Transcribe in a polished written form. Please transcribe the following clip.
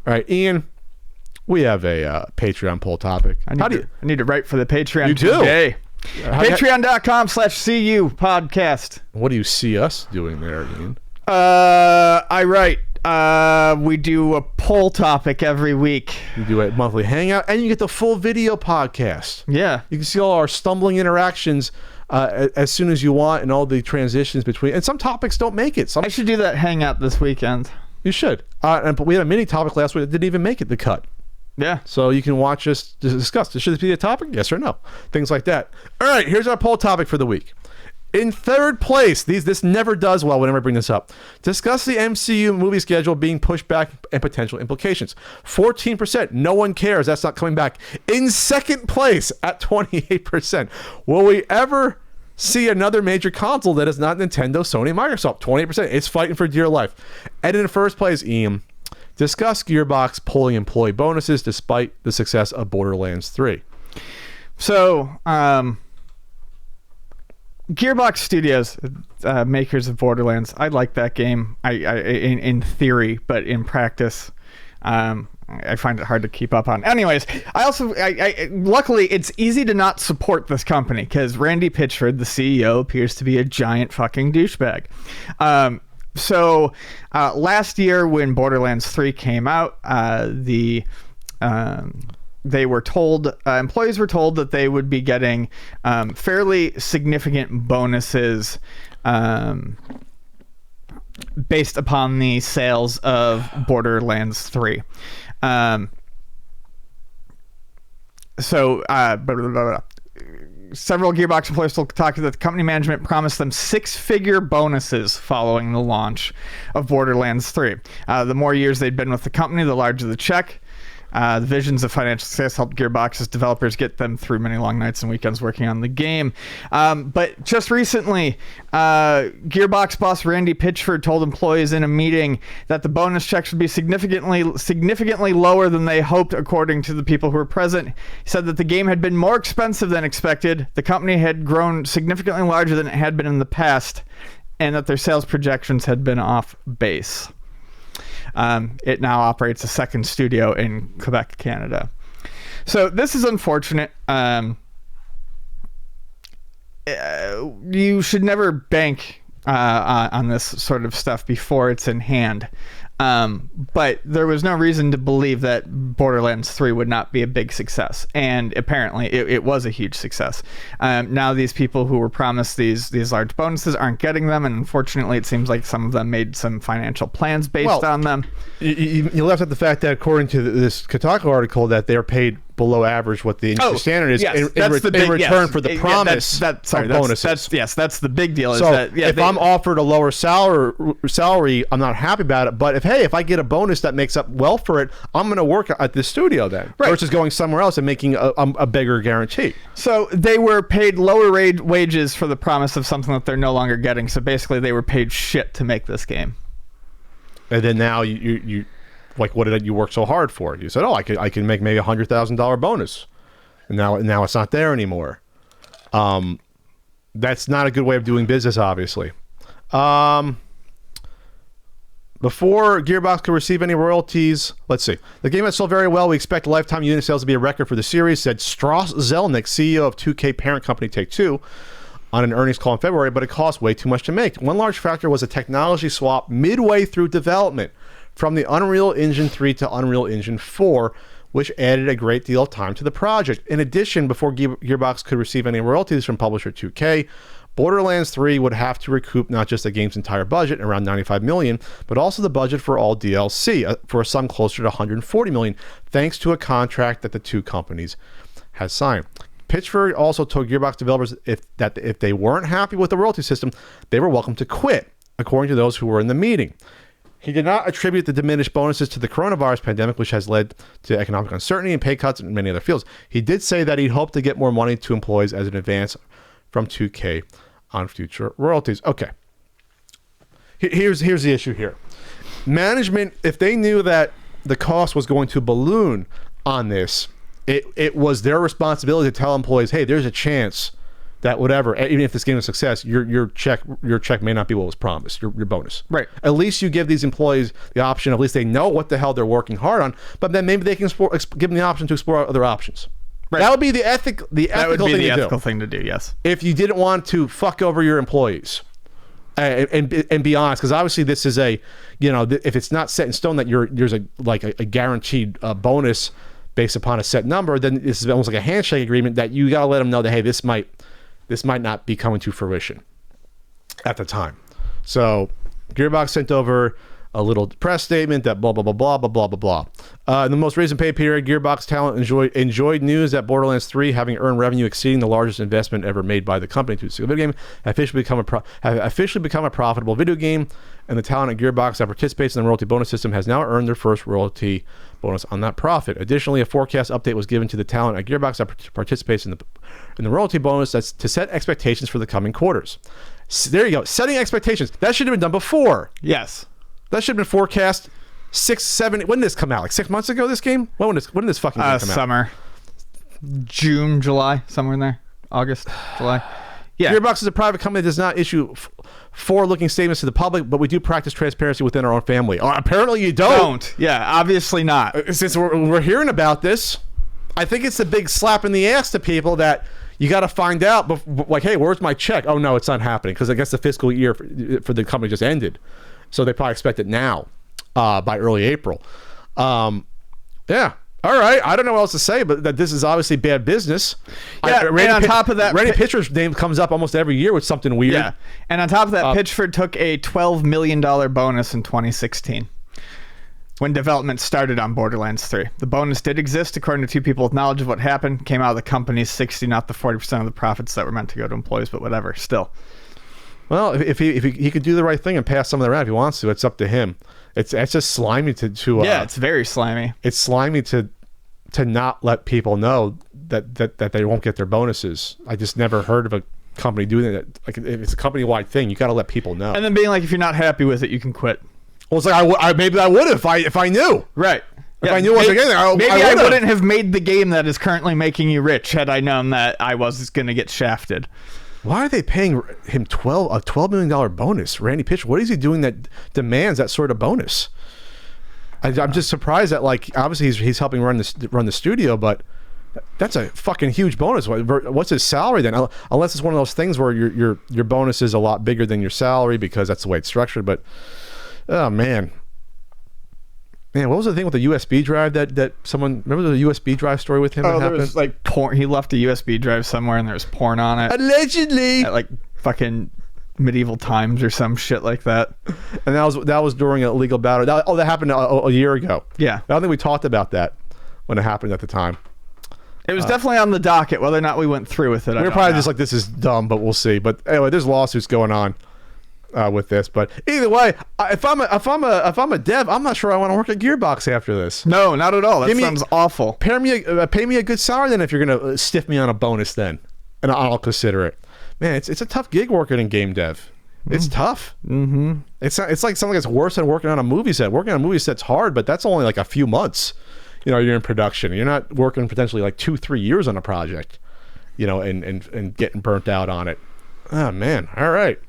All right, Ian, we have a Patreon poll topic. I need to write for the Patreon You do? today. Patreon.com/CU podcast. What do you see us doing there, Ian? I write. We do a poll topic every week. You do a monthly hangout, and you get the full video podcast. Yeah. You can see all our stumbling interactions as soon as you want, and all the transitions between. And some topics don't make it. I should do that hangout this weekend. You should. But we had a mini topic last week that didn't even make it the cut. Yeah. So you can watch us discuss. Should this be a topic? Yes or no? Things like that. All right, here's our poll topic for the week. In third place, this never does well whenever I bring this up. Discuss the MCU movie schedule being pushed back and potential implications. 14%. No one cares. That's not coming back. In second place at 28%. Will we ever see another major console that is not Nintendo, Sony, Microsoft? 28%. It's fighting for dear life. And in first place, Ian, discuss Gearbox pulling employee bonuses despite the success of Borderlands 3. So, Gearbox Studios, makers of Borderlands, I like that game. In theory, but in practice, I find it hard to keep up on. Anyways, luckily it's easy to not support this company because Randy Pitchford, the CEO, appears to be a giant fucking douchebag. So last year when Borderlands 3 came out, they were told, employees were told that they would be getting fairly significant bonuses based upon the sales of Borderlands 3. Several Gearbox employees told Kotaku that the company management promised them six-figure bonuses following the launch of Borderlands 3. The more years they'd been with the company, the larger the check. The visions of financial success helped Gearbox's developers get them through many long nights and weekends working on the game. But just recently, Gearbox boss Randy Pitchford told employees in a meeting that the bonus checks would be significantly lower than they hoped, according to the people who were present. He said that the game had been more expensive than expected, the company had grown significantly larger than it had been in the past, and that their sales projections had been off base. It now operates a second studio in Quebec, Canada. So this is unfortunate. You should never bank on this sort of stuff before it's in hand. But there was no reason to believe that Borderlands 3 would not be a big success. And apparently it was a huge success. Now these people who were promised these large bonuses aren't getting them. And unfortunately, it seems like some of them made some financial plans based on them. You left out the fact that according to this Kotaku article that they're paid below average what the industry standard is in return for the promise of bonuses. That's the big deal. So if I'm offered a lower salary, I'm not happy about it. But if I get a bonus that makes up well for it, I'm going to work at this studio then, versus going somewhere else and making a bigger guarantee. So they were paid lower wages for the promise of something that they're no longer getting. So basically, they were paid shit to make this game. And then now you like, what did you work so hard for? You said, I can make maybe $100,000 bonus, and now it's not there anymore. That's not a good way of doing business, obviously. Before Gearbox could receive any royalties, let's see. The game has sold very well. We expect lifetime unit sales to be a record for the series, said Strauss Zelnick, CEO of 2K parent company Take-Two, on an earnings call in February, but it cost way too much to make. One large factor was a technology swap midway through development from the Unreal Engine 3 to Unreal Engine 4, which added a great deal of time to the project. In addition, before Gearbox could receive any royalties from publisher 2K, Borderlands 3 would have to recoup not just the game's entire budget, around $95 million, but also the budget for all DLC, for a sum closer to $140 million, thanks to a contract that the two companies had signed. Pitchford also told Gearbox developers if they weren't happy with the royalty system, they were welcome to quit, according to those who were in the meeting. He did not attribute the diminished bonuses to the coronavirus pandemic, which has led to economic uncertainty and pay cuts in many other fields. He did say that he'd hoped to get more money to employees as an advance from 2K on future royalties. Okay. Here's the issue here. Management, if they knew that the cost was going to balloon on this, it was their responsibility to tell employees, hey, there's a chance that whatever, even if this game is a success, your check may not be what was promised, your bonus. Right. At least you give these employees the option. At least they know what the hell they're working hard on. But then maybe they can give them the option to explore other options. Right. That would be the ethical thing to do. That would be the ethical thing to do. Yes. If you didn't want to fuck over your employees, and be honest, because obviously this is a, if it's not set in stone that there's a guaranteed bonus based upon a set number, then this is almost like a handshake agreement that you got to let them know that, hey, this might not be coming to fruition at the time. So Gearbox sent over a little press statement that blah, blah, blah, blah, blah, blah, blah, blah. In the most recent pay period, Gearbox talent enjoyed news that Borderlands 3, having earned revenue exceeding the largest investment ever made by the company to a single video game, have officially become a profitable video game, and the talent at Gearbox that participates in the royalty bonus system has now earned their first royalty bonus on that profit. Additionally, a forecast update was given to the talent at Gearbox that participates in the royalty bonus that's to set expectations for the coming quarters. So there you go. Setting expectations. That should have been done before. Yes. That should have been forecast 6, 7. When did this come out? Like 6 months ago, this game? When did this fucking game come summer. out? June, July, somewhere in there. August, July. Yeah. Gearbox is a private company that does not issue forward-looking statements to the public, but we do practice transparency within our own family. Oh, apparently you don't. Yeah, obviously not. Since we're hearing about this, I think it's a big slap in the ass to people that you got to find out, like, hey, where's my check? Oh, no, it's not happening, because I guess the fiscal year for the company just ended. So they probably expect it now, by early April. Yeah. All right. I don't know what else to say, but that this is obviously bad business. Yeah. And on top of that, Randy Pitchford's name comes up almost every year with something weird. Yeah. And on top of that, Pitchford took a $12 million bonus in 2016 when development started on Borderlands 3. The bonus did exist, according to two people with knowledge of what happened. Came out of the company's 60, not the 40% of the profits that were meant to go to employees, but whatever. Still. Well, if he could do the right thing and pass some of that around if he wants to, it's up to him. It's just slimy to yeah, it's very slimy. It's slimy to not let people know that they won't get their bonuses. I just never heard of a company doing that. Like, if it's a company-wide thing, you got to let people know. And then being like, if you're not happy with it, you can quit. Well, it's like maybe I would if I knew. Right. If I knew what maybe, I wouldn't have made the game that is currently making you rich had I known that I was going to get shafted. Why are they paying him a $12 million bonus? Randy Pitch, what is he doing that demands that sort of bonus? I'm just surprised that, like, obviously he's helping run the studio, but that's a fucking huge bonus. What's his salary then? Unless it's one of those things where your bonus is a lot bigger than your salary because that's the way it's structured. But oh man, what was the thing with the USB drive that someone remember the USB drive story with him? Oh, there was like porn. He left a USB drive somewhere and there was porn on it. Allegedly. At like fucking medieval times or some shit like that. And that was during a legal battle. That happened a year ago. Yeah. I don't think we talked about that when it happened at the time. It was definitely on the docket. Whether or not we went through with it, we were probably just like, this is dumb, but we'll see. But anyway, there's lawsuits going on with this. But either way, if I'm a dev, I'm not sure I want to work at Gearbox after this. No, not at all. That sounds awful. Pay me a good salary then if you're gonna stiff me on a bonus then, and I'll consider it. Man, it's a tough gig working in game dev. It's tough. Mm-hmm. It's like something that's worse than working on a movie set. Working on a movie set's hard, but that's only like a few months. You're in production. You're not working potentially like 2-3 years on a project, and getting burnt out on it. Oh man. All right.